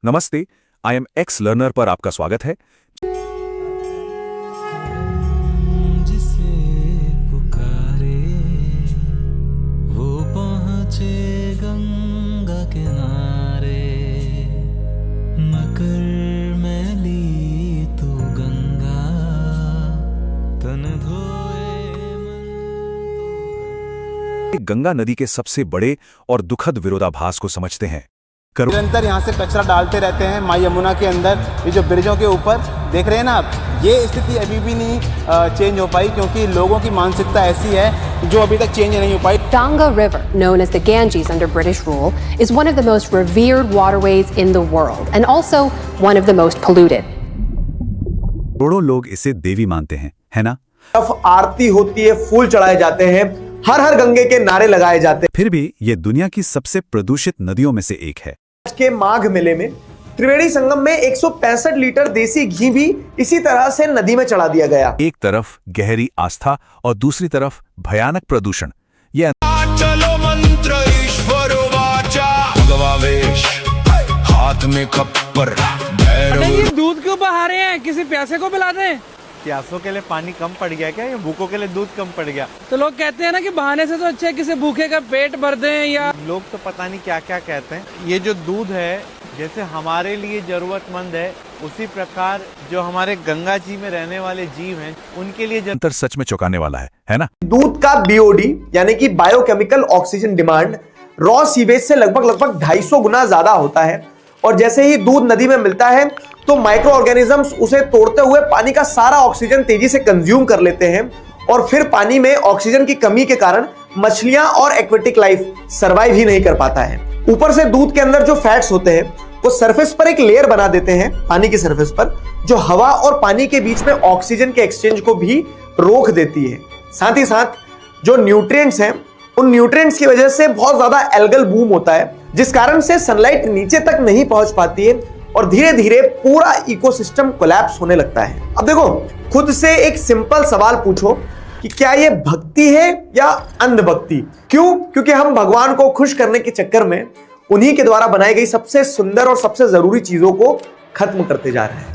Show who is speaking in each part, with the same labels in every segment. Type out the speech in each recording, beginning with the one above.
Speaker 1: नमस्ते, I am x learner पर आपका स्वागत है।
Speaker 2: जिसे पुकारे वो पहुंचे गंगा किनारे, मकर मैली तू गंगा, तन धोए मन।
Speaker 1: गंगा नदी के सबसे बड़े और दुखद विरोधाभास को समझते हैं।
Speaker 3: निरंतर यहाँ से कचरा डालते रहते हैं माई यमुना के अंदर। ये जो ब्रिजों के ऊपर देख रहे हैं ना आप, ये स्थिति अभी भी नहीं चेंज हो पाई, क्योंकि लोगों की मानसिकता ऐसी है जो अभी तक चेंज नहीं हो पाई।
Speaker 4: Ganga River, known as the Ganges under British rule, is one of the most revered waterways in the world and also one of the most polluted.
Speaker 1: करोड़ों लोग इसे देवी मानते हैं, है ना?
Speaker 5: आरती होती है, फूल चढ़ाए जाते हैं, हर हर गंगे के नारे लगाए जाते हैं।
Speaker 1: फिर भी ये दुनिया की सबसे प्रदूषित नदियों में से एक है।
Speaker 5: आज के माघ मेले में त्रिवेणी संगम में 165 लीटर देसी घी भी इसी तरह से नदी में चढ़ा दिया गया।
Speaker 1: एक तरफ गहरी आस्था और दूसरी तरफ भयानक प्रदूषण। ये
Speaker 6: चलो मंत्र ईश्वर वाचा, भगवावेश हाथ में खप्पर,
Speaker 7: ये दूध क्यों बहा रहे हैं? किसी प्यासे को पिला दें।
Speaker 3: प्यासों के लिए पानी कम पड़ गया क्या, या भूखों के लिए दूध कम पड़ गया?
Speaker 7: तो लोग कहते हैं ना कि बहाने से तो अच्छा है किसी भूखे का पेट भर दें। या
Speaker 3: लोग तो पता नहीं क्या क्या कहते हैं। ये जो दूध है, जैसे हमारे लिए जरूरतमंद है, उसी प्रकार जो हमारे गंगा जी में रहने वाले जीव हैं उनके लिए
Speaker 1: अंतर सच में चौंकाने वाला है ना?
Speaker 5: दूध का बीओडी यानी कि biochemical oxygen demand raw sewage से लगभग 250 गुना ज्यादा होता है। और जैसे ही दूध नदी में मिलता है तो माइक्रो ऑर्गेनिजम्स उसे तोड़ते हुए पानी का सारा ऑक्सीजन तेजी से कंज्यूम कर लेते हैं, और फिर पानी में ऑक्सीजन की कमी के कारण मछलियां और एक्वेटिक लाइफ सरवाइव ही नहीं कर पाता है। ऊपर से दूध के अंदर जो फैट्स होते हैं वो सरफेस पर एक लेयर बना देते हैं, पानी की सरफेस पर, जो हवा और पानी के बीच में ऑक्सीजन के एक्सचेंज को भी रोक देती है। साथ ही साथ जो न्यूट्रिएंट्स हैं, उन न्यूट्रिएंट्स की वजह से बहुत ज्यादा एल्गल बूम होता है, जिस कारण से सनलाइट नीचे तक नहीं पहुंच पाती है और धीरे धीरे पूरा इकोसिस्टम कोलैप्स होने लगता है। अब देखो, खुद से एक सिंपल सवाल पूछो कि क्या ये भक्ति है या अंधभक्ति? क्यों? क्योंकि हम भगवान को खुश करने के चक्कर में उन्हीं के द्वारा बनाई गई सबसे सुंदर और सबसे जरूरी चीजों को खत्म करते जा रहे हैं।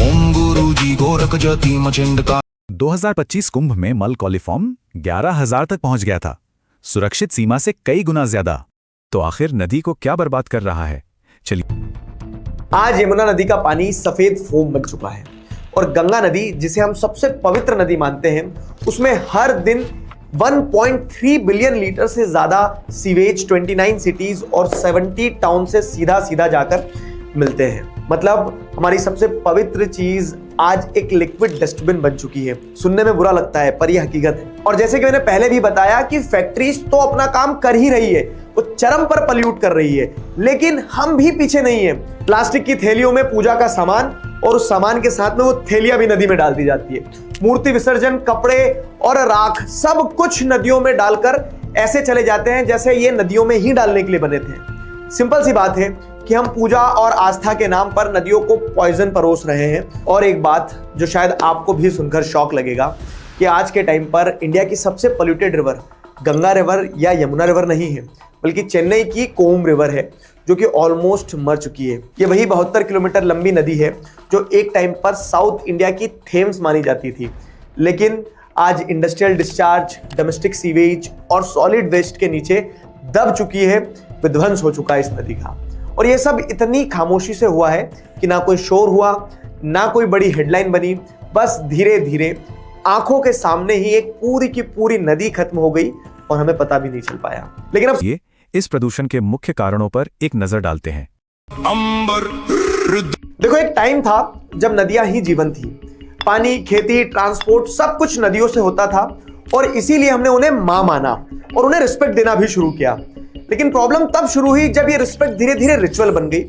Speaker 6: ओम गुरु जी गोरख ज्योति मचिंद का
Speaker 1: 2025 कुंभ में मल कॉलीफॉर्म 11,000 तक पहुंच गया था, सुरक्षित सीमा से कई गुना ज्यादा। तो आखिर नदी को क्या बर्बाद कर रहा है? चलिए,
Speaker 5: आज यमुना नदी का पानी सफेद फोम बन चुका है, और गंगा नदी, जिसे हम सबसे पवित्र नदी मानते हैं, उसमें हर दिन 1.3 बिलियन लीटर से ज्यादा सीवेज 29 सिटीज और 70 टाउन से सीधा सीधा जाकर मिलते हैं। मतलब हमारी सबसे पवित्र चीज आज एक लिक्विड डस्टबिन बन चुकी है। सुनने में बुरा लगता है, पर यह हकीकत है। और जैसे कि मैंने पहले भी बताया कि फैक्ट्रीज तो अपना काम कर ही रही है, वो चरम पर पल्यूट कर रही है, लेकिन हम भी पीछे नहीं है। प्लास्टिक की थैलियों में पूजा का सामान, और उस सामान के साथ में वो थैलियां भी नदी में डाल दी जाती है। मूर्ति विसर्जन, कपड़े और राख सब कुछ नदियों में डालकर ऐसे चले जाते हैं जैसे ये नदियों में ही डालने के लिए बने थे। सिंपल सी बात है कि हम पूजा और आस्था के नाम पर नदियों को पॉइजन परोस रहे हैं। और एक बात जो शायद आपको भी सुनकर शॉक लगेगा कि आज के टाइम पर इंडिया की सबसे पोल्यूटेड रिवर गंगा रिवर या यमुना रिवर नहीं है, बल्कि चेन्नई की कोम रिवर है, जो कि ऑलमोस्ट मर चुकी है। ये वही 72 किलोमीटर लंबी नदी है जो एक टाइम पर साउथ इंडिया की थेम्स मानी जाती थी, लेकिन आज इंडस्ट्रियल डिस्चार्ज, डोमेस्टिक सीवेज और सॉलिड वेस्ट के नीचे दब चुकी है, विध्वंस हो चुका है इस नदी का। और ये सब इतनी खामोशी से हुआ है कि ना कोई शोर हुआ, ना कोई बड़ी हेडलाइन बनी, बस धीरे धीरे आंखों के सामने ही एक पूरी की पूरी नदी खत्म हो गई और हमें पता भी नहीं चल पाया। लेकिन अब
Speaker 1: ये इस प्रदूषण के मुख्य कारणों पर एक नजर डालते हैं।
Speaker 6: अंबर
Speaker 5: देखो, एक टाइम था जब नदियां ही जीवन थी। पानी, खेती, ट्रांसपोर्ट सब कुछ नदियों से होता था, और इसीलिए हमने उन्हें मां माना और उन्हें रिस्पेक्ट देना भी शुरू किया। लेकिन प्रॉब्लम तब शुरू हुई जब ये रिस्पेक्ट धीरे धीरे रिचुअल बन गई,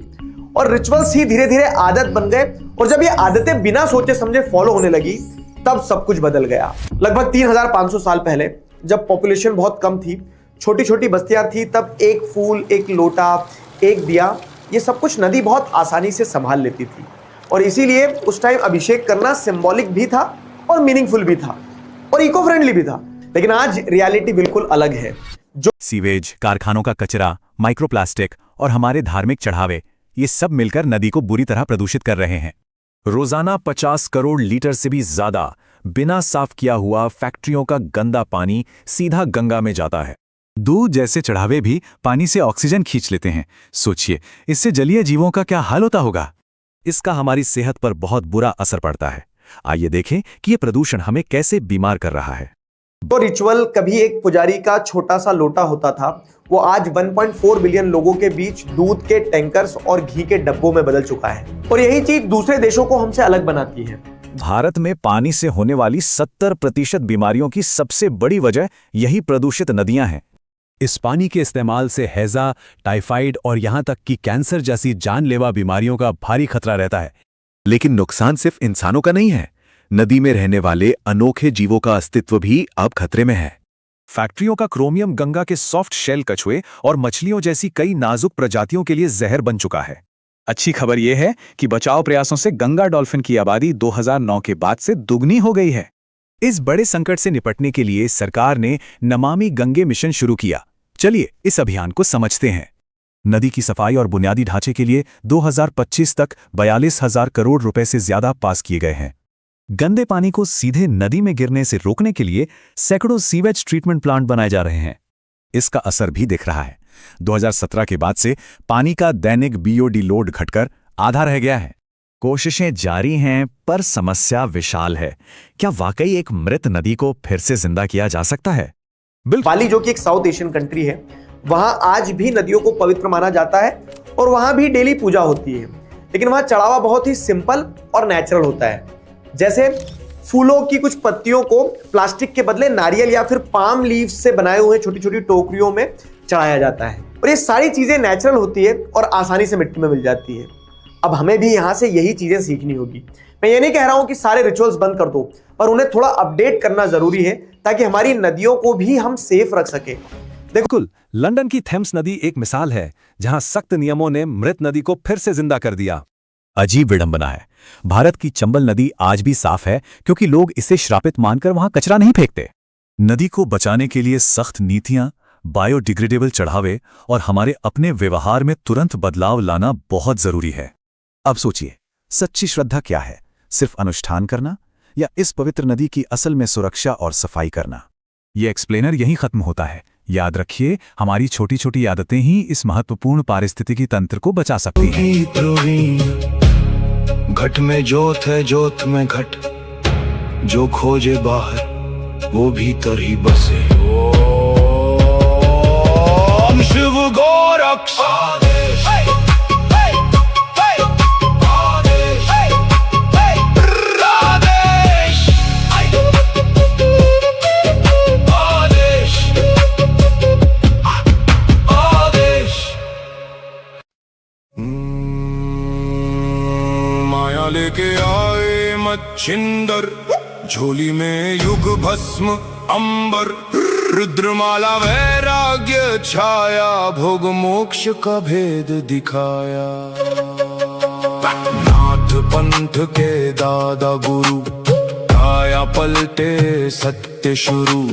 Speaker 5: और रिचुअल्स ही धीरे धीरे आदत बन गए, और जब ये आदतें बिना सोचे समझे फॉलो होने लगी तब सब कुछ बदल गया। लगभग 3500 साल पहले जब पॉपुलेशन बहुत कम थी, छोटी छोटी बस्तियां थी, तब एक फूल, एक लोटा, एक दिया, ये सब कुछ नदी बहुत आसानी से संभाल लेती थी। और इसीलिए उस टाइम अभिषेक करना सिंबॉलिक भी था और मीनिंगफुल भी था और इको फ्रेंडली भी था। लेकिन आज रियलिटी बिल्कुल अलग है।
Speaker 1: सीवेज, कारखानों का कचरा, माइक्रोप्लास्टिक और हमारे धार्मिक चढ़ावे, ये सब मिलकर नदी को बुरी तरह प्रदूषित कर रहे हैं। रोजाना 50 करोड़ लीटर से भी ज्यादा बिना साफ किया हुआ फैक्ट्रियों का गंदा पानी सीधा गंगा में जाता है। दूध जैसे चढ़ावे भी पानी से ऑक्सीजन खींच लेते हैं। सोचिए, इससे जलीय जीवों का क्या हाल होता होगा। इसका हमारी सेहत पर बहुत बुरा असर पड़ता है। आइए देखें कि ये प्रदूषण हमें कैसे बीमार कर रहा है।
Speaker 5: तो रिचुअल कभी एक पुजारी का छोटा सा लोटा होता था, वो आज 1.4 बिलियन लोगों के बीच दूध के टैंकर्स और घी के डब्बों में बदल चुका है। और यही चीज दूसरे देशों को हमसे अलग बनाती है।
Speaker 1: भारत में पानी से होने वाली 70% बीमारियों की सबसे बड़ी वजह यही प्रदूषित नदियां हैं। इस पानी के इस्तेमाल से हैजा, टाइफाइड और यहां तक कि कैंसर जैसी जानलेवा बीमारियों का भारी खतरा रहता है। लेकिन नुकसान सिर्फ इंसानों का नहीं है, नदी में रहने वाले अनोखे जीवों का अस्तित्व भी अब खतरे में है। फैक्ट्रियों का क्रोमियम गंगा के सॉफ्ट शेल कछुए और मछलियों जैसी कई नाजुक प्रजातियों के लिए जहर बन चुका है। अच्छी खबर यह है कि बचाव प्रयासों से गंगा डॉल्फिन की आबादी 2009 के बाद से दुगनी हो गई है। इस बड़े संकट से निपटने के लिए सरकार ने नमामि गंगे मिशन शुरू किया। चलिए इस अभियान को समझते हैं। नदी की सफाई और बुनियादी ढांचे के लिए 2025 तक 42,000 करोड़ रुपए से ज्यादा पास किए गए हैं। गंदे पानी को सीधे नदी में गिरने से रोकने के लिए सैकड़ों सीवेज ट्रीटमेंट प्लांट बनाए जा रहे हैं। इसका असर भी दिख रहा है। 2017 के बाद से पानी का दैनिक बीओडी लोड घटकर आधा रह गया है। कोशिशें जारी हैं, पर समस्या विशाल है। क्या वाकई एक मृत नदी को फिर से जिंदा किया जा सकता है?
Speaker 5: बाली, जो कि एक साउथ एशियन कंट्री है, वहां आज भी नदियों को पवित्र माना जाता है और वहां भी डेली पूजा होती है। लेकिन वहां चढ़ावा बहुत ही सिंपल और नेचुरल होता है। जैसे फूलों की कुछ पत्तियों को प्लास्टिक के बदले नारियल या फिर पाम लीव्स से बनाए हुए छोटी छोटी टोकरियों में चढ़ाया जाता है। और ये सारी चीजें नेचुरल होती है और आसानी से मिट्टी में मिल जाती है। अब हमें भी यहां से यही चीजें सीखनी होगी। मैं ये नहीं कह रहा हूं कि सारे रिचुअल्स बंद कर दो, पर उन्हें थोड़ा अपडेट करना जरूरी है ताकि हमारी नदियों को भी हम सेफ रख सके।
Speaker 1: बिल्कुल, लंदन की थेम्स नदी एक मिसाल है जहां सख्त नियमों ने मृत नदी को फिर से जिंदा कर दिया। अजीब विडंबना है, भारत की चंबल नदी आज भी साफ है क्योंकि लोग इसे श्रापित मानकर वहां कचरा नहीं फेंकते। नदी को बचाने के लिए सख्त नीतियां, बायोडिग्रेडेबल चढ़ावे और हमारे अपने व्यवहार में तुरंत बदलाव लाना बहुत जरूरी है। अब सोचिए, सच्ची श्रद्धा क्या है? सिर्फ अनुष्ठान करना या इस पवित्र नदी की असल में सुरक्षा और सफाई करना? ये एक्सप्लेनर यहीं खत्म होता है। याद रखिए, हमारी छोटी छोटी आदतें ही इस महत्वपूर्ण पारिस्थितिकी तंत्र को बचा सकती हैं।
Speaker 6: घट में जोत है, जोत में घट, जो खोजे बाहर वो भीतर ही बसे। ओम शिव गोरक्ष आदेश, आदेश, आदेश, आदेश। माया लेके आए मच्छिंदर, झोली में युग भस्म अंबर, रुद्रमाला वैराग्य छाया, भोग मोक्ष का भेद दिखाया। नाथ पंथ के दादा गुरु, काया पलटे सत्य शुरू,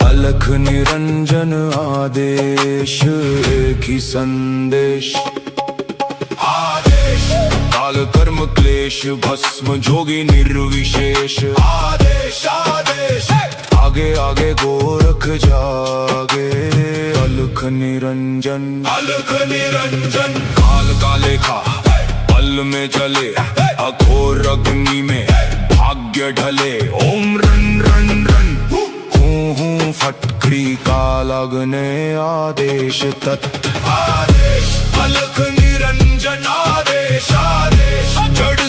Speaker 6: अलख निरंजन आदेश, एक ही संदेश। काल कर्म क्लेश भस्म जोगी निर्विशेष, आदेश, आदेश। आगे आगे गोरख जागे, अलख निरंजन, अलख निरंजन। काल का लेखा पल में चले, अघोर अग्नि में भाग्य ढले। ओम रन रन रन, हूँ फटकरी काल अग्ने आदेश तत्, आदेश, अलख निरंजन आदेश, आदेश। जड़